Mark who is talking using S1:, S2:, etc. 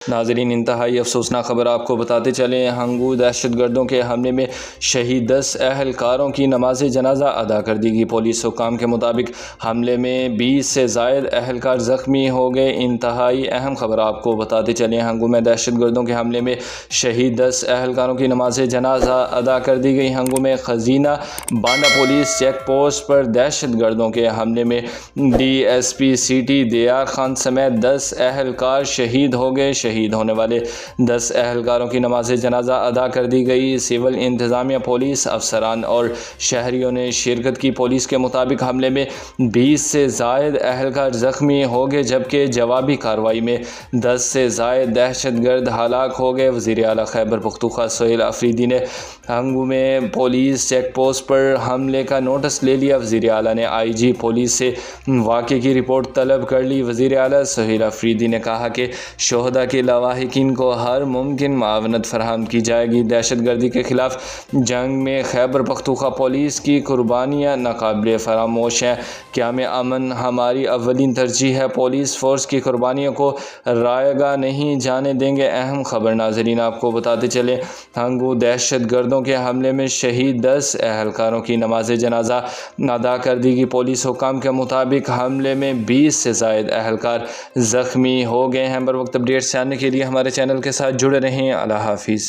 S1: ناظرین، انتہائی افسوسناک خبر آپ کو بتاتے چلیں، ہنگو دہشت گردوں کے حملے میں شہید 10 اہلکاروں کی نماز جنازہ ادا کر دی گئی۔ پولیس حکام کے مطابق حملے میں 20 سے زائد اہلکار زخمی ہو گئے۔ انتہائی اہم خبر آپ کو بتاتے چلیں، ہنگو میں دہشت گردوں کے حملے میں شہید 10 اہلکاروں کی نماز جنازہ ادا کر دی گئی۔ ہنگو میں خزینہ بانڈہ پولیس چیک پوسٹ پر دہشت گردوں کے حملے میں ڈی ایس پی سٹی دیار خان سمیت 10 اہلکار شہید ہو گئے۔ شہید ہونے والے 10 اہلکاروں کی نماز جنازہ ادا کر دی گئی۔ سول انتظامیہ، پولیس افسران اور شہریوں نے شرکت کی۔ پولیس کے مطابق حملے میں 20 سے زائد اہلکار زخمی ہو گئے، جبکہ جوابی کارروائی میں 10 سے زائد دہشت گرد ہلاک ہو گئے۔ وزیر اعلیٰ خیبر پختونخوا سہیل آفریدی نے ہنگو میں پولیس چیک پوسٹ پر حملے کا نوٹس لے لیا۔ وزیر اعلیٰ نے آئی جی پولیس سے واقعے کی رپورٹ طلب کر لی۔ وزیر اعلیٰ سہیل آفریدی نے کہا کہ شہداء کے لاواحقین کو ہر ممکن معاونت فراہم کی جائے گی۔ دہشت گردی کے خلاف جنگ میں خیبر پختونخوا پولیس کی قربانیاں ناقابل فراموش ہیں۔ قیام امن ہماری اولین ترجیح ہے۔ پولیس فورس کی قربانیوں کو رائیگاں نہیں جانے دیں گے۔ اہم خبر ناظرین آپ کو بتاتے چلیں، ہنگو دہشت گردوں کے حملے میں شہید 10 اہلکاروں کی نماز جنازہ ادا کر دی گئی۔ پولیس حکام کے مطابق حملے میں 20 سے زائد اہلکار زخمی ہو گئے ہیں۔ بر وقت اپڈیٹس جاننے کے لیے ہمارے چینل کے ساتھ جڑے رہیں۔ اللہ حافظ۔